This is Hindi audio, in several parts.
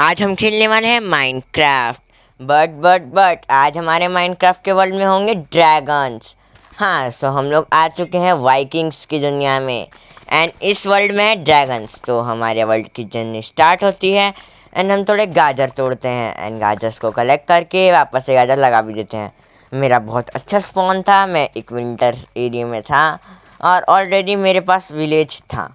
आज हम खेलने वाले हैं माइनक्राफ्ट। बट आज हमारे माइनक्राफ्ट के वर्ल्ड में होंगे ड्रैगन्स। हाँ, सो हम लोग आ चुके हैं वाइकिंग्स की दुनिया में एंड इस वर्ल्ड में है ड्रैगन्स। तो हमारे वर्ल्ड की जर्नी स्टार्ट होती है एंड हम थोड़े गाजर तोड़ते हैं एंड गाजर्स को कलेक्ट करके वापस से गाजर लगा भी देते हैं। मेरा बहुत अच्छा स्पॉन था, मैं एक विंटर एरिया में था और ऑलरेडी मेरे पास विलेज था।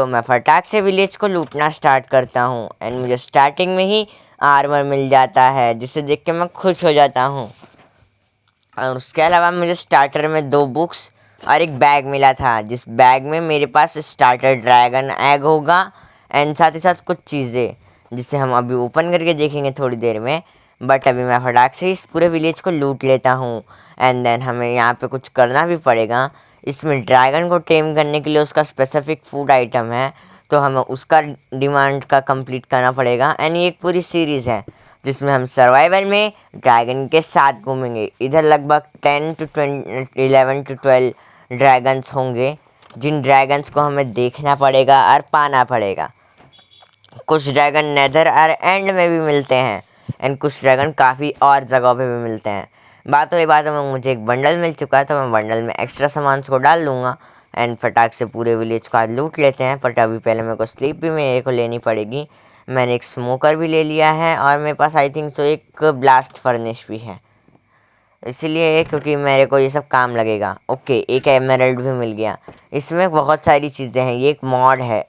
मैं फटाक से विलेज को लूटना स्टार्ट करता हूँ एंड मुझे स्टार्टिंग में ही आर्मर मिल जाता है, जिसे देख के मैं खुश हो जाता हूँ। और उसके अलावा मुझे स्टार्टर में 2 बुक्स और एक बैग मिला था, जिस बैग में मेरे पास स्टार्टर ड्रैगन एग होगा एंड साथ ही साथ कुछ चीज़ें जिसे हम अभी ओपन करके देखेंगे थोड़ी देर में। बट अभी मैं फटाक से इस पूरे विलेज को लूट लेता हूँ एंड देन हमें यहाँ पे कुछ करना भी पड़ेगा। इसमें ड्रैगन को टेम करने के लिए उसका स्पेसिफिक फूड आइटम है, तो हमें उसका डिमांड का कंप्लीट करना पड़ेगा। एंड ये एक पूरी सीरीज़ है जिसमें हम सर्वाइवल में ड्रैगन के साथ घूमेंगे। इधर लगभग 11 to 12 ड्रैगन्स होंगे, जिन ड्रैगन्स को हमें देखना पड़ेगा और पाना पड़ेगा। कुछ ड्रैगन नेदर और एंड में भी मिलते हैं एंड कुछ ड्रैगन काफ़ी और जगहों पे भी मिलते हैं। बातों में मुझे एक बंडल मिल चुका है, तो मैं बंडल में एक्स्ट्रा सामान को डाल दूँगा एंड फटाक से पूरे विलेज को आज लूट लेते हैं। बट अभी पहले मेरे को स्लीप भी मेरे को लेनी पड़ेगी। मैंने एक स्मोकर भी ले लिया है और मेरे पास आई थिंक सो एक ब्लास्ट फर्नेस भी है, इसलिए क्योंकि मेरे को ये सब काम लगेगा। ओके, एक एमराल्ड भी मिल गया। इसमें बहुत सारी चीज़ें हैं, ये एक मॉड है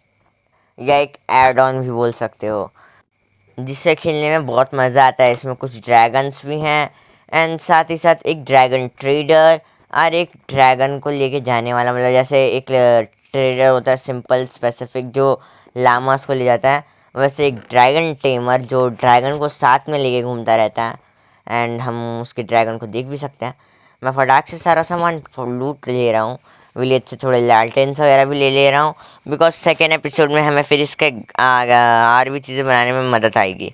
या एक एड ऑन भी बोल सकते हो, जिससे खेलने में बहुत मज़ा आता है। इसमें कुछ ड्रैगन्स भी हैं एंड साथ ही साथ एक ड्रैगन ट्रेडर और एक ड्रैगन को लेके जाने वाला, मतलब जैसे एक ट्रेडर होता है सिंपल स्पेसिफिक जो लामास को ले जाता है, वैसे एक ड्रैगन टेमर जो ड्रैगन को साथ में लेके घूमता रहता है एंड हम उसके ड्रैगन को देख भी सकते हैं। मैं फटाक से सारा सामान लूट ले रहा हूँ, विलेज से थोड़े लालटेन्स वगैरह भी ले ले रहा हूँ, बिकॉज सेकेंड एपिसोड में हमें फिर इसके और भी चीज़ें बनाने में मदद आएगी।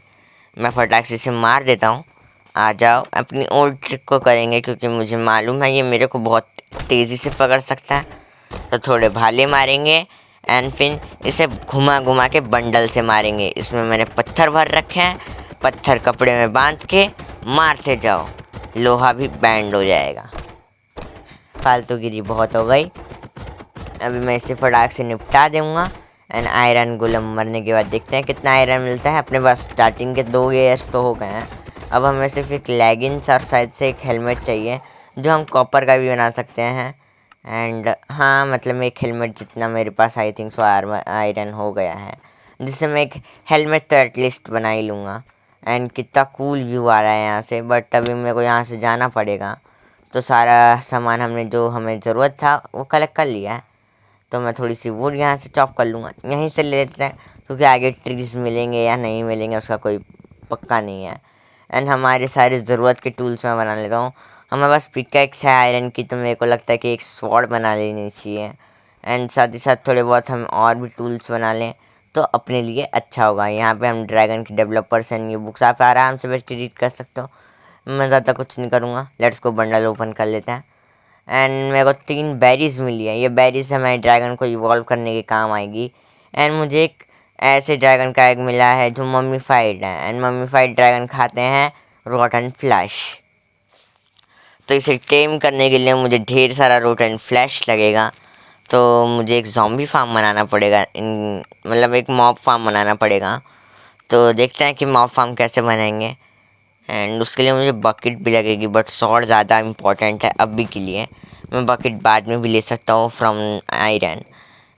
मैं फटाक से इसे मार देता हूँ। आ जाओ, अपनी ओल्ड ट्रिक को करेंगे क्योंकि मुझे मालूम है ये मेरे को बहुत तेज़ी से पकड़ सकता है। तो थोड़े भाले मारेंगे एंड फिर इसे घुमा घुमा के बंडल से मारेंगे। इसमें मैंने पत्थर भर रखे हैं, पत्थर कपड़े में बांध के मारते जाओ, लोहा भी बैंड हो जाएगा। फालतूगिरी बहुत हो गई, अभी मैं इसे फटाक से निपटा दूँगा एंड आयरन गोलम मरने के बाद देखते हैं कितना आयरन मिलता है। अपने पास स्टार्टिंग के 2 ईयर्स तो हो गए हैं, अब हमें सिर्फ एक लेगिंग्स और शायद से एक हेलमेट चाहिए जो हम कॉपर का भी बना सकते हैं। एंड हाँ, मतलब एक हेलमेट जितना मेरे पास आई थिंक सो आयरन हो गया है, जिससे मैं एक हेलमेट तो एटलीस्ट बना ही लूँगा। एंड कितना कूल व्यू आ रहा है यहाँ से। बट अभी मेरे को यहाँ से जाना पड़ेगा, तो सारा सामान हमने जो हमें ज़रूरत था वो कलेक्ट कर लिया है। तो मैं थोड़ी सी वुड यहाँ से चॉप कर लूँगा, यहीं से ले लेते हैं क्योंकि आगे ट्रीज़ मिलेंगे या नहीं मिलेंगे उसका कोई पक्का नहीं है। एंड हमारे सारे ज़रूरत के टूल्स मैं बना लेता हूँ। हमारे पास पिकैक्स है आयरन की, तो मेरे को लगता है कि एक स्वॉर्ड बना लेनी चाहिए एंड साथ ही साथ थोड़े बहुत हम और भी टूल्स बना लें तो अपने लिए अच्छा होगा। यहाँ पे हम ड्रैगन के डेवलपर्स एंड ये बुक्स आप आराम से बैठ के रीड कर सकते हो। मैं ज़्यादा कुछ नहीं करूँगा, लेट्स को बंडल ओपन कर लेते हैं। एंड मेरे को 3 बेरीज मिली है, ये बेरीज हमारे ड्रैगन को इवॉल्व करने के काम आएगी। एंड मुझे एक ऐसे ड्रैगन का एग मिला है जो मम्मीफाइड है एंड मम्मीफाइड ड्रैगन खाते हैं रोटन फ्लैश। तो इसे टेम करने के लिए मुझे ढेर सारा रोटन फ्लैश लगेगा, तो मुझे एक ज़ॉम्बी फार्म बनाना पड़ेगा, मतलब एक मॉब फार्म बनाना पड़ेगा। तो देखते हैं कि मॉब फार्म कैसे बनाएंगे एंड उसके लिए मुझे बकेट भी लगेगी, बट सॉर्ड ज़्यादा इम्पॉर्टेंट है अभी के लिए। मैं बकेट बाद में भी ले सकता हूँ फ्रॉम आयरन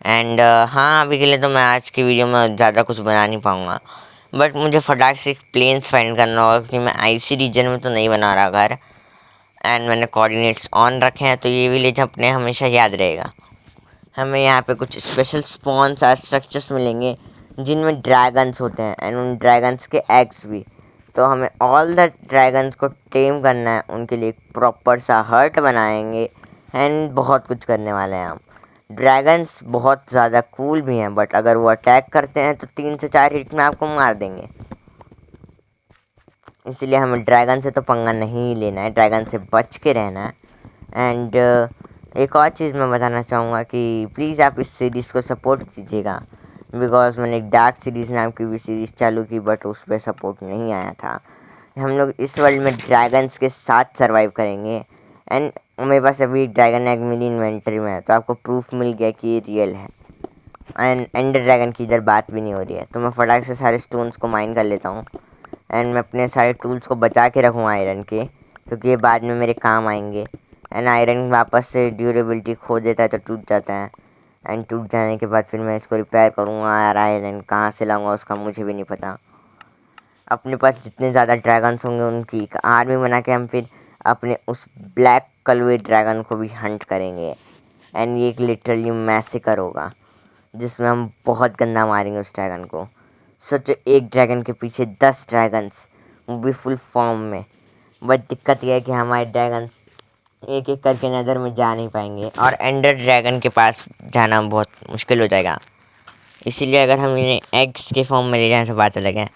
एंड हाँ, अभी के लिए तो मैं आज की वीडियो में ज़्यादा कुछ बना नहीं पाऊँगा। बट मुझे फटाक से एक प्लेन्स फाइंड करना होगा क्योंकि मैं आईसी रीजन में तो नहीं बना रहा घर एंड मैंने कोऑर्डिनेट्स ऑन रखे हैं, तो ये विलेज अपने हमेशा याद रहेगा। हमें यहाँ पे कुछ स्पेशल स्पॉन्स और स्ट्रक्चर्स मिलेंगे जिनमें ड्रैगन्स होते हैं एंड उन ड्रैगन्स के एग्स भी। तो हमें ऑल द ड्रैगन्स को टेम करना है, उनके लिए एक प्रॉपर सा हर्ट बनाएंगे एंड बहुत कुछ करने वाले हैं हम। ड्रैगन्स बहुत ज़्यादा कूल भी हैं, बट अगर वो अटैक करते हैं तो 3 से 4 हिट में आपको मार देंगे, इसलिए हमें ड्रैगन से तो पंगा नहीं लेना है, ड्रैगन से बच के रहना है। एंड एक और चीज़ मैं बताना चाहूँगा कि प्लीज़ आप इस सीरीज़ को सपोर्ट कीजिएगा। बिकॉज मैंने एक डार्क सीरीज़ नाम की भी सीरीज़ चालू की, बट उस पर सपोर्ट नहीं आया था। हम लोग इस वर्ल्ड में ड्रैगन्स के साथ सर्वाइव करेंगे। एंड मेरे पास अभी ड्रैगन एग मेरी इन्वेंटरी में है, तो आपको प्रूफ मिल गया कि ये रियल है। एंड एंडर ड्रैगन की इधर बात भी नहीं हो रही है, तो मैं फटाक से सारे स्टोन्स को माइन कर लेता हूँ। एंड मैं अपने सारे टूल्स को बचा के रखूँ आयरन के, क्योंकि ये बाद में मेरे काम आएंगे। एंड आयरन वापस से ड्यूरेबिलिटी खो देता है तो टूट जाता है। एंड टूट जाने के बाद फिर मैं इसको रिपेयर करूँगा। यार आयरन कहाँ से लाऊंगा उसका मुझे भी नहीं पता। अपने पास जितने ज़्यादा ड्रैगन्स होंगे उनकी एक आर्मी बना के हम फिर अपने उस ब्लैक कलवे ड्रैगन को भी हंट करेंगे। एंड ये एक लिटरली मैसेकर होगा जिसमें हम बहुत गंदा मारेंगे उस ड्रैगन को। सोचो एक ड्रैगन के पीछे 10 ड्रैगन्स, वो भी फुल फॉर्म में। बट दिक्कत यह है कि हमारे ड्रैगन्स एक एक करके नज़र में जा नहीं पाएंगे और एंडर ड्रैगन के पास जाना बहुत मुश्किल हो जाएगा। इसीलिए अगर हम इन्हें एग्स के फॉर्म में ले जाएँ तो बात अलग है।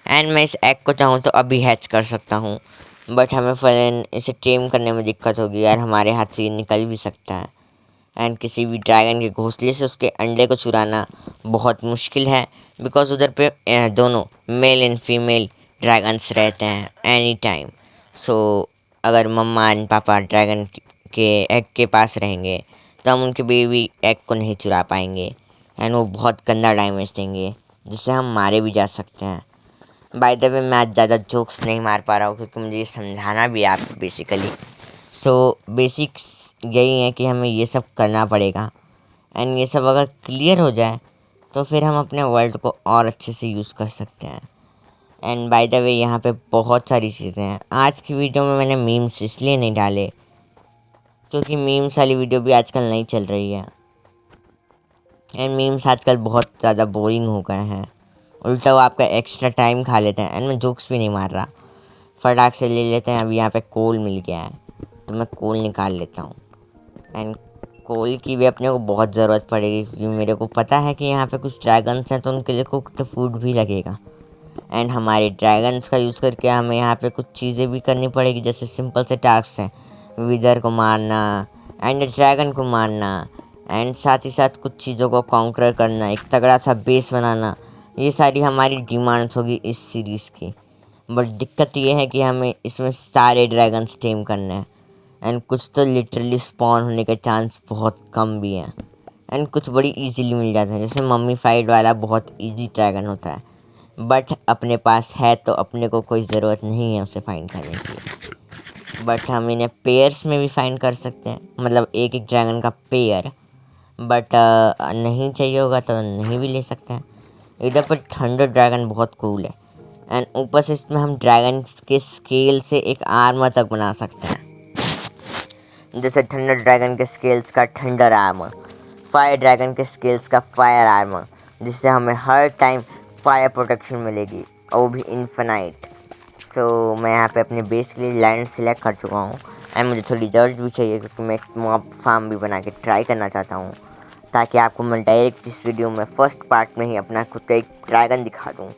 एंड मैं इस एग को चाहूँ तो अभी हैच कर सकता हूँ, बट हमें फिर इसे टेम करने में दिक्कत होगी यार, हमारे हाथ से ये निकल भी सकता है। एंड किसी भी ड्रैगन के घोंसले से उसके अंडे को चुराना बहुत मुश्किल है, बिकॉज उधर पे दोनों मेल एंड फीमेल ड्रैगन्स रहते हैं एनी टाइम। सो अगर मम्मा एंड पापा ड्रैगन के एग के पास रहेंगे तो हम उनके बेबी एग को नहीं चुरा पाएंगे। एंड वो बहुत गंदा डैमेज देंगे जिससे हम मारे भी जा सकते हैं। बाय द वे मैं आज ज़्यादा जोक्स नहीं मार पा रहा हूँ क्योंकि मुझे ये समझाना भी है आपको बेसिकली। सो बेसिक्स यही है कि हमें ये सब करना पड़ेगा। एंड ये सब अगर क्लियर हो जाए तो फिर हम अपने वर्ल्ड को और अच्छे से यूज़ कर सकते हैं। एंड बाय द वे यहाँ पे बहुत सारी चीज़ें हैं। आज की वीडियो में मैंने मीम्स इसलिए नहीं डाले क्योंकि मीम्स वाली वीडियो भी आजकल नहीं चल रही है। एंड मीम्स आजकल बहुत ज़्यादा बोरिंग हो गए हैं, उल्टा वो आपका एक्स्ट्रा टाइम खा लेते हैं। एंड मैं जोक्स भी नहीं मार रहा, फटाक से ले लेते हैं। अभी यहाँ पे कोल मिल गया है तो मैं कोल निकाल लेता हूँ। एंड कोल की भी अपने को बहुत ज़रूरत पड़ेगी क्योंकि मेरे को पता है कि यहाँ पे कुछ ड्रैगन्स हैं तो उनके लिए कुक्ड फूड भी लगेगा। एंड हमारे ड्रैगन्स का यूज़ करके हमें यहाँ पे कुछ चीज़ें भी करनी पड़ेगी, जैसे सिंपल से टास्क हैं, विदर को मारना एंड ड्रैगन को मारना, एंड साथ ही साथ कुछ चीज़ों को कॉन्कर करना, एक तगड़ा सा बेस बनाना। ये सारी हमारी डिमांड्स होगी इस सीरीज़ की। बट दिक्कत ये है कि हमें इसमें सारे ड्रैगन्स टेम करने हैं। एंड कुछ तो लिटरली स्पॉन होने के चांस बहुत कम भी हैं। एंड कुछ बड़ी इजीली मिल जाते हैं, जैसे मम्मी फाइट वाला बहुत इजी ड्रैगन होता है, बट अपने पास है तो अपने को कोई ज़रूरत नहीं है उसे फाइंड करने की। बट हम इन्हें पेयर्स में भी फाइंड कर सकते हैं, मतलब एक एक ड्रैगन का पेयर। बट नहीं चाहिए होगा तो नहीं भी ले सकते हैं। इधर पर थंडर ड्रैगन बहुत कूल है। एंड ऊपर से इसमें हम ड्रैगन के स्केल से एक आर्मर तक बना सकते हैं, जैसे थंडर ड्रैगन के स्केल्स का थंडर आर्मर, फायर ड्रैगन के स्केल्स का फायर आर्मर, जिससे हमें हर टाइम फायर प्रोटेक्शन मिलेगी और वो भी इन्फिनाइट। सो मैं यहाँ पे अपने बेस के लिए लैंड सेलेक्ट कर चुका हूँ। एंड मुझे थोड़ी जर्ज भी चाहिए क्योंकि मैं एक मॉब फार्म भी बना के ट्राई करना चाहता हूँ, ताकि आपको मैं डायरेक्ट इस वीडियो में फर्स्ट पार्ट में ही अपना खुद का एक ड्रैगन दिखा दूँ,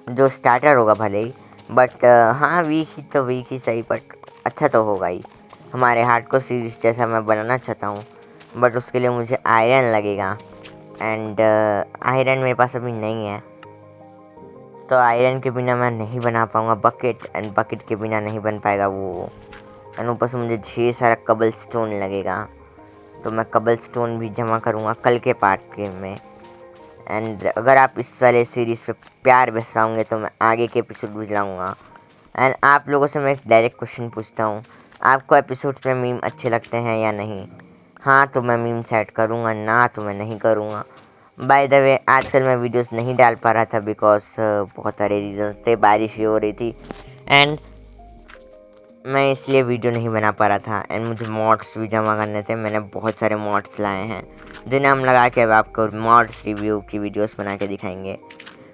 जो स्टार्टर होगा भले ही, बट हाँ वीक ही तो वीक ही सही, बट अच्छा तो होगा ही। हमारे हार्डकोर सीरीज़ जैसा मैं बनाना चाहता हूँ, बट उसके लिए मुझे आयरन लगेगा। एंड आयरन मेरे पास अभी नहीं है, तो आयरन के बिना मैं नहीं बना पाऊँगा बकेट, एंड बकेट के बिना नहीं बन पाएगा वो। एंड ऊपर से मुझे ढेर सारा कबल स्टोन लगेगा, तो मैं कबल स्टोन भी जमा करूँगा कल के पार्ट के में। एंड अगर आप इस वाले सीरीज़ पे प्यार बरसाओगे तो मैं आगे के एपिसोड भी लाऊँगा। एंड आप लोगों से मैं एक डायरेक्ट क्वेश्चन पूछता हूँ, आपको एपिसोड्स में मीम अच्छे लगते हैं या नहीं? हाँ तो मैं मीम सेट करूँगा, ना तो मैं नहीं करूँगा। बाय द वे आजकल मैं वीडियोस नहीं डाल पा रहा था बिकॉज बहुत सारे रीजंस थे, बारिश भी हो रही थी एंड मैं इसलिए वीडियो नहीं बना पा रहा था। एंड मुझे मॉड्स भी जमा करने थे, मैंने बहुत सारे मॉड्स लाए हैं जिन्हें हम लगा के अब आपको मॉड्स रिव्यू की वीडियोस बना के दिखाएंगे।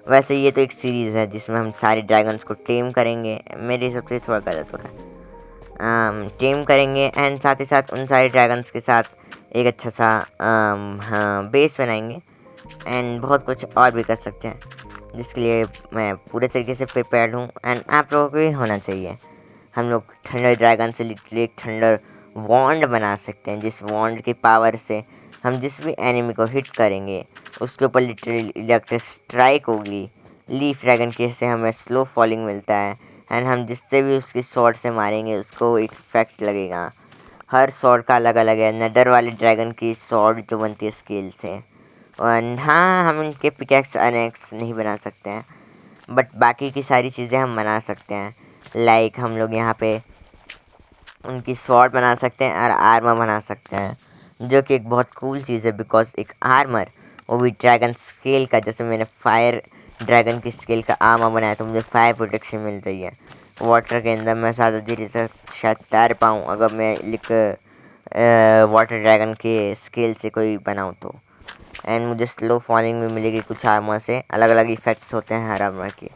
वैसे ये तो एक सीरीज़ है जिसमें हम सारे ड्रैगन्स को टेम करेंगे, मेरे हिसाब से थोड़ा गलत हो रहा है, टेम करेंगे एंड साथ ही साथ उन सारे ड्रैगन्स के साथ एक अच्छा सा हाँ बेस बनाएंगे एंड बहुत कुछ और भी कर सकते हैं, जिसके लिए मैं पूरे तरीके से प्रिपेयर्ड हूँ। एंड आप लोगों को भी होना चाहिए। हम लोग थंडर ड्रैगन से लिटरली एक थंडर वॉन्ड बना सकते हैं, जिस वॉन्ड की पावर से हम जिस भी एनिमी को हिट करेंगे उसके ऊपर लिटरली इलेक्ट्रिक स्ट्राइक होगी। लीफ ड्रैगन के से हमें स्लो फॉलिंग मिलता है एंड हम जिससे भी उसकी शॉट से मारेंगे उसको एक इफेक्ट लगेगा। हर शॉट का अलग अलग है। नेदर वाले ड्रैगन की शॉट जो बनती है स्केल से, और हाँ हम उनके पिकैक्स अनेक्स नहीं बना सकते हैं, बट बाकी की सारी चीज़ें हम बना सकते हैं। लाइक हम लोग यहाँ पे उनकी स्वॉर्ड बना सकते हैं और आर्मर बना सकते हैं, जो कि एक बहुत कूल चीज़ है। बिकॉज एक आर्मर, वो भी ड्रैगन स्केल का, जैसे मैंने फायर ड्रैगन की स्केल का आर्मर बनाया तो मुझे फायर प्रोटेक्शन मिल रही है। वाटर के अंदर मैं ज़्यादा धीरे से शायद तैर पाऊँ अगर मैं वाटर ड्रैगन के स्केल से कोई बनाऊँ तो। एंड मुझे स्लो फॉलिंग भी मिलेगी कुछ आर्मर से। अलग अलग इफ़ेक्ट्स होते हैं हर आर्मर के,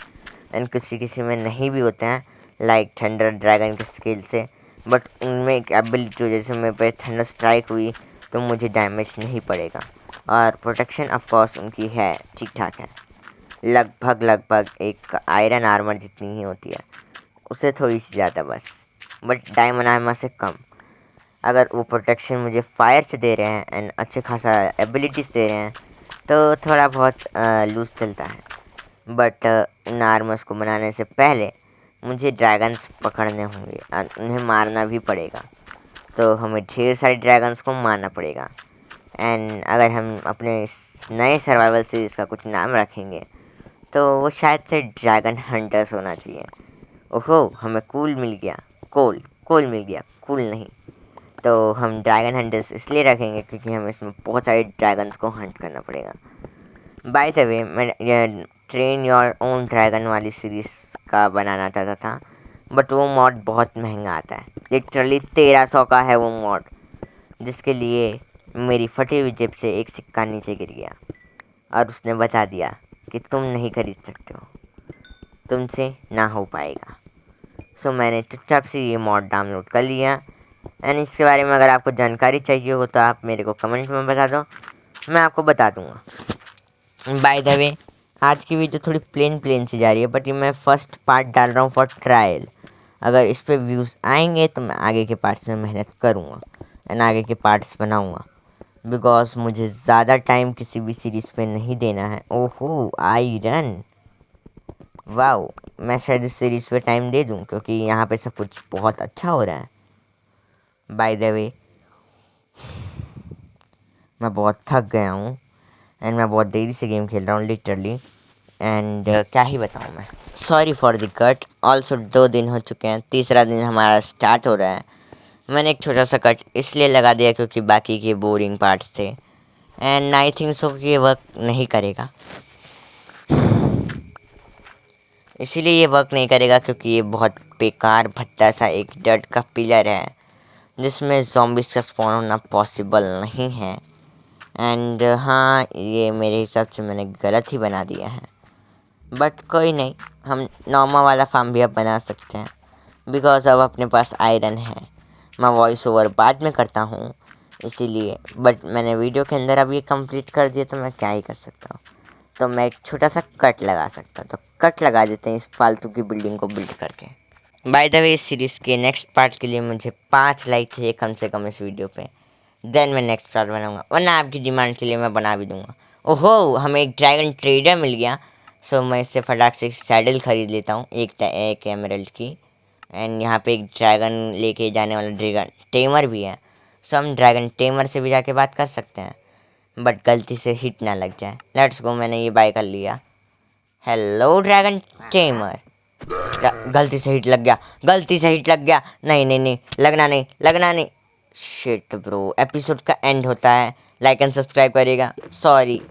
एंड किसी किसी में नहीं भी होते हैं, लाइक थंडर ड्रैगन के स्केल से। बट उनमें एक एबिलिटी, जैसे मेरे पे थंडर स्ट्राइक हुई तो मुझे डैमेज नहीं पड़ेगा, और प्रोटेक्शन ऑफ कोर्स उनकी है, ठीक ठाक है, लगभग एक आयरन आर्मर जितनी ही होती है, उससे थोड़ी सी ज़्यादा बस, बट डायमंड आर्मर से कम। अगर वो प्रोटेक्शन मुझे फायर से दे रहे हैं एंड अच्छे खासा एबिलिटीज़ दे रहे हैं तो थोड़ा बहुत लूज़ चलता है। बट उन आर्मर्स को बनाने से पहले मुझे ड्रैगन्स पकड़ने होंगे और उन्हें मारना भी पड़ेगा, तो हमें ढेर सारे ड्रैगन्स को मारना पड़ेगा। एंड अगर हम अपने इस नए सर्वाइवल सीरीज़ का कुछ नाम रखेंगे तो वो शायद से ड्रैगन हंटर्स होना चाहिए। ओहो, हमें कूल मिल गया, कोल मिल गया, कूल नहीं। तो हम ड्रैगन हंटर्स इसलिए रखेंगे क्योंकि हमें इसमें बहुत सारे ड्रैगन्स को हंट करना पड़ेगा। बाय द वे, मैं ट्रेन योर ओन ड्रैगन वाली सीरीज़ का बनाना चाहता था, बट वो मॉड बहुत महंगा आता है। लिटरली 1300 का है वो मॉड, जिसके लिए मेरी फटी हुई जेब से एक सिक्का नीचे गिर गया और उसने बता दिया कि तुम नहीं खरीद सकते हो, तुमसे ना हो पाएगा। सो मैंने चुपचाप से ये मॉड डाउनलोड कर लिया। एंड इसके बारे में अगर आपको जानकारी चाहिए हो तो आप मेरे को कमेंट में बता दो, मैं आपको बता दूंगा। बाय द वे, आज की वीडियो थोड़ी प्लेन सी जा रही है, बट ये मैं फर्स्ट पार्ट डाल रहा हूँ फॉर ट्रायल। अगर इस पर व्यूज़ आएंगे तो मैं आगे के पार्ट्स में मेहनत करूँगा एंड आगे के पार्ट्स बनाऊँगा, बिकॉज मुझे ज़्यादा टाइम किसी भी सीरीज़ पे नहीं देना है। ओहो, आयरन, वाओ, मैं शायद इस सीरीज़ पे टाइम दे दूँ क्योंकि यहाँ पे सब कुछ बहुत अच्छा हो रहा है। बाय द वे, मैं बहुत थक गया हूँ एंड मैं बहुत देरी से गेम खेल रहा हूँ लिटरली, एंड क्या ही बताऊँ मैं। Sorry for the cut. Also 2 दिन हो चुके हैं, तीसरा दिन हमारा स्टार्ट हो रहा है। मैंने एक छोटा सा कट इसलिए लगा दिया क्योंकि बाकी के बोरिंग पार्ट्स थे, एंड आई थिंक सो कि ये वर्क नहीं करेगा। इसीलिए ये वर्क नहीं करेगा क्योंकि ये बहुत बेकार भद्दा सा एक डर्ट का पिलर है जिसमें ज़ॉम्बिस का स्पॉन होना पॉसिबल नहीं है। एंड हाँ, ये मेरे हिसाब से मैंने गलत ही बना दिया है, बट कोई नहीं, हम नॉर्मल वाला फार्म भी अब बना सकते हैं बिकॉज अब अपने पास आयरन है। मैं वॉइस ओवर बाद में करता हूँ इसीलिए, बट मैंने वीडियो के अंदर अब ये कंप्लीट कर दिया तो मैं क्या ही कर सकता हूँ। तो मैं एक छोटा सा कट लगा सकता हूँ, तो कट लगा देते हैं इस फालतू की बिल्डिंग को बिल्ड करके। बाय द वे, इस सीरीज़ के नेक्स्ट पार्ट के लिए मुझे 5 लाइक चाहिए कम से कम इस वीडियो पे, देन मैं नेक्स्ट पार्ट बनाऊंगा, वरना आपकी डिमांड के लिए मैं बना भी दूंगा। ओहो, हमें एक ड्रैगन ट्रेडर मिल गया, सो मैं इससे फटाक से सैडल खरीद लेता हूँ एक एमरल्ड की। एंड यहाँ पे एक ड्रैगन लेके जाने वाला ड्रैगन टेमर भी है, सो हम ड्रैगन टेमर से भी जाके बात कर सकते हैं, बट गलती से हिट ना लग जाए। लेट्स गो, मैंने ये बाय कर लिया। Hello dragon tamer. गलती से हिट लग गया, गलती से हिट लग गया, नहीं नहीं नहीं, लगना नहीं, लगना नहीं। शिट ब्रो, एपिसोड का एंड होता है, लाइक एंड सब्सक्राइब करिएगा। सॉरी।